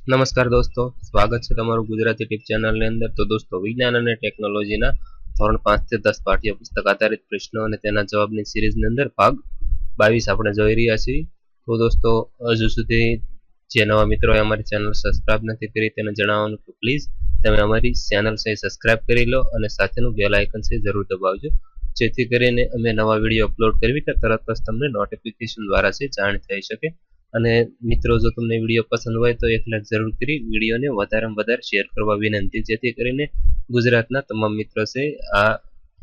નમસ્કાર દોસ્તો, સ્વાગત છે તમારું ગુજરાતી ટીપ ચેનલની અંદર. તો દોસ્તો, વિજ્ઞાન અને ટેકનોલોજીના ધોરણ 5 થી 10 પાઠ્યપુસ્તક આધારિત પ્રશ્નો અને તેના જવાબની સિરીઝની અંદર ભાગ 22 આપણે જોઈ રહ્યા છીએ. તો દોસ્તો, હજુ સુધી જે નવા મિત્રોએ અમારી ચેનલ સબસ્ક્રાઇબ નથી કરી તેને જણાવવાનું કે પ્લીઝ તમે અમારી ચેનલ છે સબસ્ક્રાઇબ કરી લો અને સાથેનું બેલ આઇકન છે જરૂર દબાવજો, જેથી કરીને અમે નવા વિડીયો અપલોડ કરવી તો તરત જ તમને નોટિફિકેશન દ્વારા છે જાણ થઈ શકે. અને મિત્રો, જો તમને વિડીયો પસંદ હોય તો એક લાઈક જરૂર કરી વિડીયોને વધારેમાં વધારે શેર કરવા વિનંતી, જેથી કરીને ગુજરાતના તમામ મિત્રો છે આ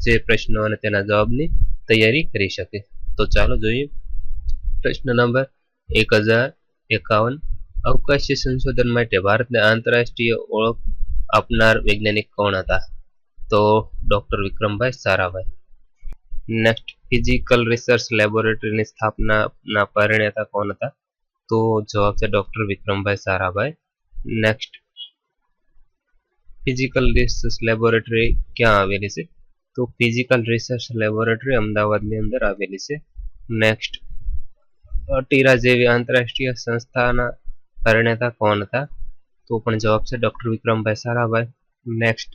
જે પ્રશ્નો અને તેના જવાબની તૈયારી કરી શકે. તો ચાલો જોઈએ. પ્રશ્ન નંબર 1051. અવકાશી સંશોધન માટે ભારતને આંતરરાષ્ટ્રીય ઓળખ આપનાર વૈજ્ઞાનિક કોણ હતા? તો doctor Vikrambhai Sarabhai. Next, physical research લેબોરેટરીની સ્થાપનાના પરિણેતા કોણ હતા? તો જવાબ છે doctor Vikrambhai Sarabhai. Next, physical research laboratory ક્યાં આવેલી છે? તો ફિઝિકલ રિસર્ચ લેબોરેટરી અમદાવાદની અંદર આવેલી છે. નેક્સ્ટ, અટીરા જેવી આંતરરાષ્ટ્રીય સંસ્થાના પરિણેતા કોણ હતા? તો પણ જવાબ છે ડોક્ટર વિક્રમભાઈ સારાભાઈ. નેક્સ્ટ,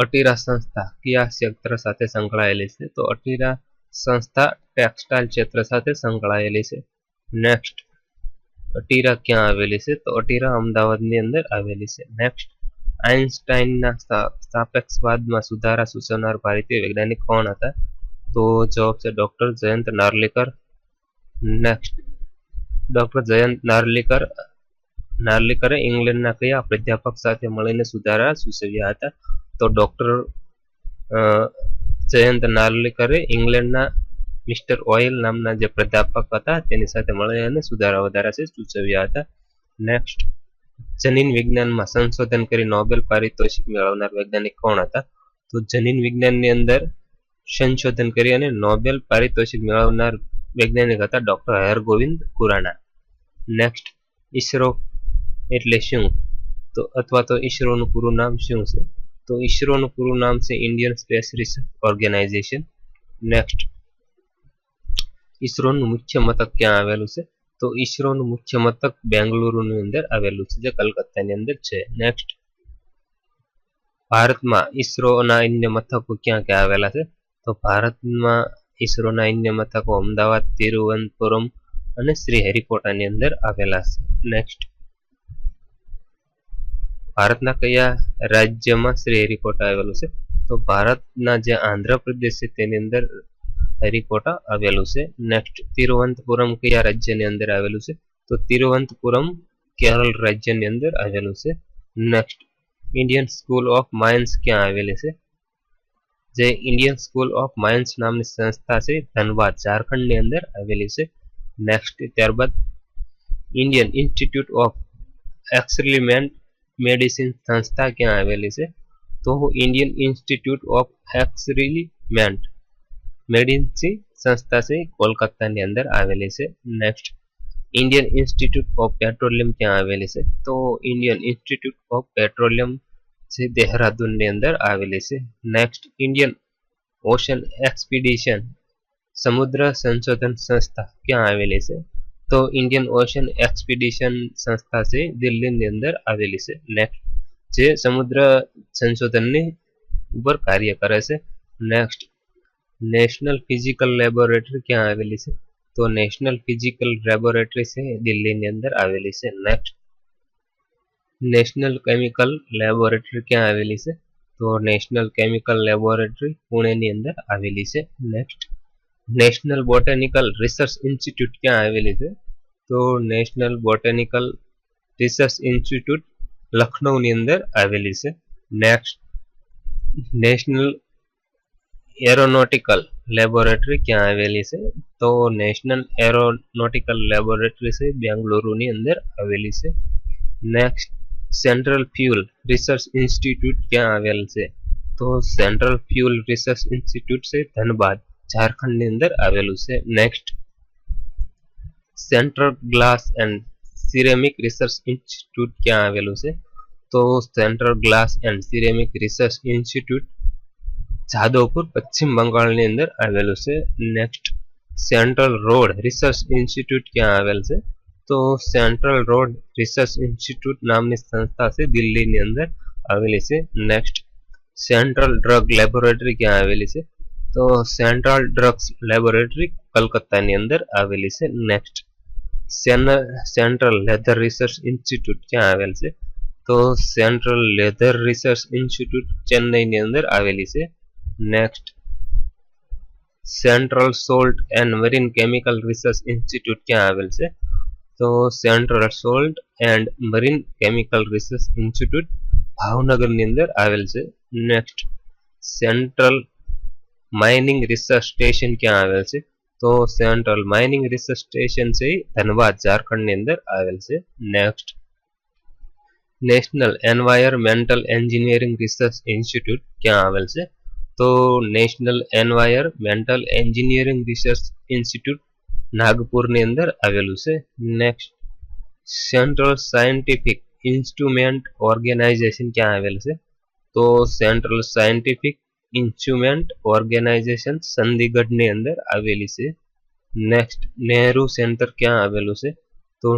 અટીરા સંસ્થા કયા ક્ષેત્ર સાથે સંકળાયેલી છે? તો અટીરા સંસ્થા ટેક્સટાઇલ ક્ષેત્ર સાથે સંકળાયેલી છે. નેક્સ્ટ, અટીરા ક્યાં આવેલી છે? તો અટીરા અમદાવાદની અંદર આવેલી છે. નેક્સ્ટ, આઇન્સ્ટાઇનના સાપેક્ષવાદમાં સુધારા સૂચવનાર ભારતીય વૈજ્ઞાનિક કોણ હતા? તો જવાબ છે doctor Jayant Narlikar. Next, doctor Jayant નાર્લિકરે ઇંગ્લેન્ડના કયા પ્રાધ્યાપક સાથે મળીને સુધારા સૂચવ્યા હતા? તો ડોક્ટર જયંત નાર્લિકરે ઇંગ્લેન્ડના મિસ્ટર ઓઇલ નામના જે પ્રાધ્યાપક હતા તેની સાથે મળીને સુધારા વધારા છે સૂચવ્યા હતા. નેક્સ્ટ, જનીન વિજ્ઞાનમાં સંશોધન કરી નોબેલ પારિતોષિક મેળવનાર વૈજ્ઞાનિક કોણ હતા? તો જનીન વિજ્ઞાનની અંદર સંશોધન કરી અને નોબેલ પારિતોષિક મેળવનાર વૈજ્ઞાનિક હતા ડોક્ટર હરગોવિંદ ખુરાના. નેક્સ્ટ, ઈસરો એટલે શું? તો અથવા તો ઈસરોનું પૂરું નામ શું છે? તો ઈસરોનું પૂરું નામ છે Indian space research organisation. Next, ઈસરોનું મુખ્ય મથક ક્યાં આવેલું છે? તો ઈસરોનું મુખ્ય મથક બેંગલુરુની અંદર આવેલું છે, જે કલકત્તાની અંદર છે. નેક્સ્ટ, ભારતમાં ઈસરોના અન્ય મથકો ક્યાં ક્યાં આવેલા છે? તો ભારતમાં ઈસરોના અન્ય મથકો અમદાવાદ, તિરુવનંતપુરમ અને શ્રીહરિકોટાની અંદર આવેલા છે. નેક્સ્ટ, ભારતના કયા રાજ્યમાં શ્રીહરિકોટા આવેલું છે? તો ભારતના જે આંધ્રપ્રદેશ છે તેની અંદર હરિકોટા આવેલું છે. નેક્સ્ટ, તિરુવનંતપુરમ કયા રાજ્યની અંદર આવેલું છે? તો તિરુવનંતપુરમ કેરળ રાજ્યની અંદર આવેલું છે. Next, Indian school of mines ક્યાં આવેલી છે? જે ઇન્ડિયન સ્કૂલ ઓફ માઇન્સ નામની સંસ્થા છે ધનબાદ ઝારખંડની અંદર આવેલી છે. નેક્સ્ટ, ત્યારબાદ Indian institute of experiment medicine સંસ્થા ક્યાં આવેલી છે? તો Indian institute of experiment medicine સંસ્થા છે કોલકાતાની અંદર આવેલી છે. Next, Indian institute of petroleum ક્યાં આવેલી છે? તો ઇન્ડિયન ઇન્સ્ટિટ્યૂટ ઓફ પેટ્રોલિયમ છે દેહરાદૂનની અંદર આવેલી છે. નેક્સ્ટ, ઇન્ડિયન ઓશન એક્સપીડિશન સમુદ્ર સંશોધન સંસ્થા ક્યાં આવેલી છે? તો ઇન્ડિયન ઓશન એક્સપીડિશન સંસ્થા છે દિલ્હીની અંદર આવેલી છે. નેક્સ્ટ, જે સમુદ્ર સંશોધનની ઉપર કાર્ય કરે છે. નેક્સ્ટ, નેશનલ ફિઝિકલ લેબોરેટરી ક્યાં આવેલી છે? તો નેશનલ ફિઝિકલ લેબોરેટરી છે દિલ્હીની અંદર આવેલી છે. નેક્સ્ટ, નેશનલ કેમિકલ લેબોરેટરી ક્યાં આવેલી છે? તો નેશનલ કેમિકલ લેબોરેટરી પુણેની અંદર આવેલી છે. Next, national botanical research institute ક્યાં આવેલી છે? તો નેશનલ બોટેનિકલ રિસર્ચ ઇન્સ્ટિટ્યૂટ લખનૌની અંદર આવેલી છે. નેક્સ્ટ, નેશનલ એરોનોટિકલ લેબોરેટરી ક્યાં આવેલી છે? તો નેશનલ એરોનોટિકલ લેબોરેટરી છે બેંગલુરુની અંદર આવેલી છે. Next, central fuel research institute ક્યાં આવેલ છે? તો સેન્ટ્રલ ફ્યુઅલ રિસર્ચ ઇન્સ્ટિટ્યૂટ છે ધનબાદ ઝારખંડની અંદર આવેલું છે. Next, central glass and ceramic research institute ક્યાં આવેલું છે? તો central glass and ceramic research institute Jadavpur પશ્ચિમ બંગાળની અંદર આવેલું છે. Next, central road research institute ક્યાં આવેલ છે? तो सेंट्रल रोड रिसर्च इंस्टीट्यूट नामनी संस्था से दिल्ली ની અંદર આવેલી છે। નેક્સ્ટ સેન્ટ્રલ ડ્રગ લેબોરેટરી ક્યાં આવેલી છે? તો સેન્ટ્રલ ડ્રગ્સ લેબોરેટરી કલકત્તાની અંદર આવેલી છે। Next central leather research institute ક્યાં આવેલ છે? તો સેન્ટ્રલ લેધર રિસર્ચ ઇન્સ્ટિટ્યૂટ ચેન્નઈની અંદર આવેલી છે। Next central salt and marine chemical research institute ક્યાં આવેલ છે? તો central salt and marine chemical research institute ભાવનગરની અંદર આવેલ છે। Next central mining research station ક્યાં આવેલ છે? તો સેન્ટ્રલ માઇનિંગ રિસર્ચ સ્ટેશન છે ધનબાદ ઝારખંડની અંદર આવેલ છે। Next national environmental engineering research institute ક્યાં આવેલ છે? તો national environmental engineering research institute નાગપુરની અંદર આવેલું છે। Next central scientific instrument organisation ક્યાં આવેલ છે? તો સેન્ટ્રલ સાયન્ટિફિક ઇન્સ્ટ્રુમેન્ટ ઓર્ગેનાઇઝેશન ચંદીગઢની અંદર આવેલી છે। નેક્સ્ટ નેહરુ સેન્ટર ક્યાં આવેલું છે? તો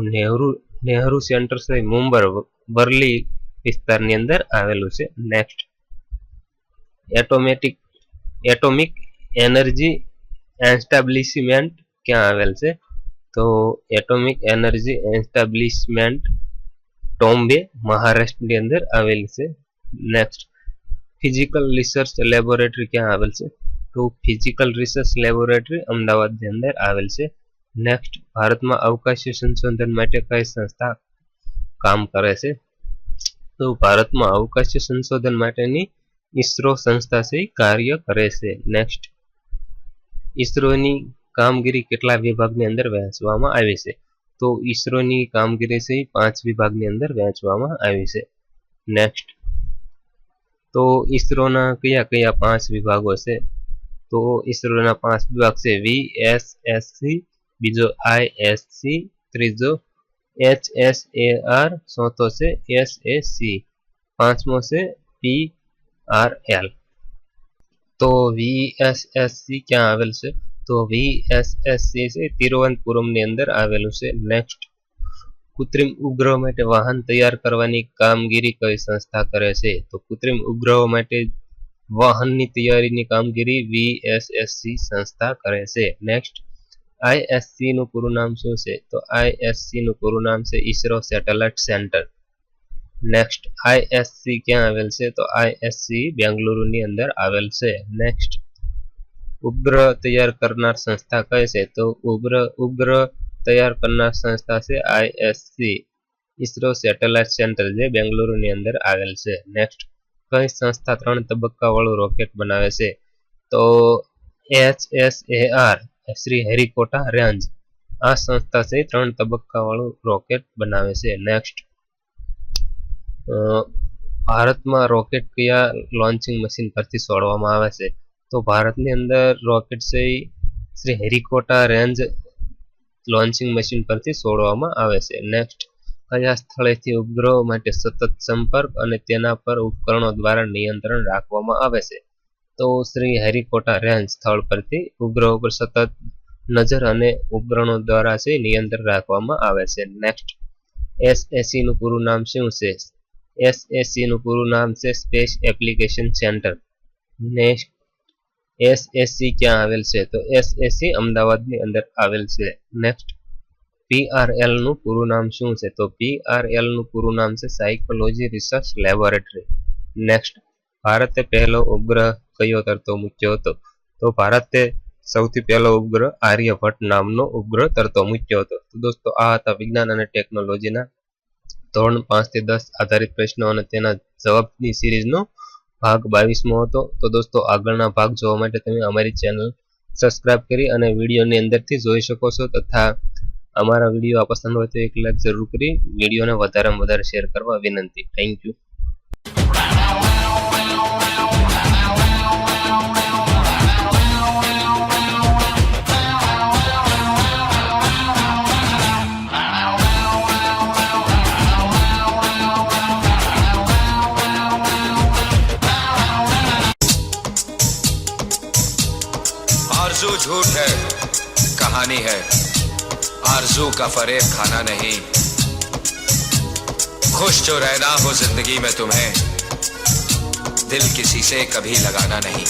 નેહરુ સેન્ટર છે મુંબઈ વર્લી વિસ્તારની અંદર આવેલું છે। નેક્સ્ટ એટોમિક એનર્જી એસ્ટાબ્લિશમેન્ટ ક્યાં આવેલ છે? તો એટોમિક એનર્જી એસ્ટાબ્લિશમેન્ટ ટોમ્બે મહારાષ્ટ્રની અંદર આવેલી છે। નેક્સ્ટ ફિઝિકલ રિસર્ચ લેબોરેટરી ક્યાં આવેલ છે? તો ફિઝિકલ રિસર્ચ લેબોરેટરી અમદાવાદની અંદર આવેલ છે। નેક્સ્ટ ભારતમાં અવકાશી સંશોધન માટે કઈ સંસ્થા કામ કરે છે? તો ભારતમાં અવકાશી સંશોધન માટેની ઈસરો સંસ્થા છે કાર્ય કરે છે। નેક્સ્ટ ઈસરોની કામગીરી કેટલા વિભાગની અંદર વહેંચવામાં આવી છે? તો ઈસરોની કામગીરી છે 5 વિભાગની અંદર વહેંચવામાં આવી છે। નેક્સ્ટ તો ઈસરોના કયા કયા 5 વિભાગો છે? તો ઈસરોના 5 વિભાગ છે VSSC, બીજો ISC, ત્રીજો HSAR, ચોથો છે SAC, પાંચમો છે PRL। તો VSSC ક્યાં આવેલ છે? તો VSSC છે તિરુવનંતપુરમની અંદર આવેલું છે। નેક્સ્ટ કૃત્રિમ ઉપગ્રહ માટે વાહન તૈયાર કરવાની કામગીરી કઈ સંસ્થા કરે છે? તો કૃત્રિમ ઉપગ્રહો માટે વાહનની તૈયારીની કામગીરી VSSC સંસ્થા કરે છે। નેક્સ્ટ ISC નું પૂરું નામ શું છે? તો ISC નું પૂરું નામ છે ISRO satellite centre. Next ISC ક્યાં આવેલ છે? તો ISC બેંગલુરુની અંદર આવેલ છે। નેક્સ્ટ ઉપગ્રહ તૈયાર કરનાર સંસ્થા કઈ છે? તો ઉપગ્રહ તૈયાર કરનાર સંસ્થા છે ISC ઈસરો સેટેલાઇટ સેન્ટર જે બેંગલુરુની અંદર આવેલ છે। નેક્સ્ટ કઈ સંસ્થા 3 તબક્કા વાળું રોકેટ બનાવે છે? તો HSAR શ્રી હરિકોટા રેન્જ આ સંસ્થા છે 3 તબક્કા વાળું રોકેટ બનાવે છે। નેક્સ્ટ ભારતમાં રોકેટ કયા લોન્ચિંગ મશીન પરથી છોડવામાં આવે છે? તો ભારતની અંદર રોકેટ છે Shri Harikota range launching machine પરથી છોડવામાં આવે છે। નેક્સ્ટ કયા સ્થળેથી ઉપગ્રહો માટે સતત સંપર્ક અને તેના પર ઉપકરણો દ્વારા નિયંત્રણ રાખવામાં આવે છે? તો શ્રી હરિકોટા રેન્જ સ્થળ પરથી ઉપગ્રહો પર સતત નજર અને ઉપકરણો દ્વારા છે નિયંત્રણ રાખવામાં આવે છે। નેક્સ્ટ SAC નું પૂરું નામ શું છે? SAC નું પૂરું નામ છે space application centre. Next SAC ક્યાં આવેલ છે? તો SAC અમદાવાદની અંદર આવેલ છે। નેક્સ્ટ PRL નું પૂરું નામ શું છે? તો PRL નું પૂરું નામ છે સાયકોલોજી રિસર્ચ લેબોરેટરી। નેક્સ્ટ ભારતે પહેલો ઉપગ્રહ કયો તરતો મૂક્યો હતો? તો ભારતે સૌથી પહેલો ઉપગ્રહ આર્યભટ્ટ નામનો ઉપગ્રહ તરતો મૂક્યો હતો। તો દોસ્તો આ હતા વિજ્ઞાન અને ટેકનોલોજીના ધોરણ 5 થી 10 આધારિત પ્રશ્નો અને તેના જવાબની સિરીઝનો ભાગ 22મો હતો। તો દોસ્તો આગળના ભાગ જોવા માટે તમે અમારી ચેનલ સબસ્ક્રાઇબ કરી અને વિડીયોની અંદરથી જોઈ શકો છો તથા અમારા વિડીયો પસંદ હોય તો એક લાઈક જરૂર કરી વિડીયોને વધારેમાં વધારે શેર કરવા વિનંતી। Thank you. आरज़ू झूठ है, कहानी है। आरज़ू का फरेब खाना नहीं, खुश जो रहना हो जिंदगी में तुम्हें, दिल किसी से कभी लगाना नहीं।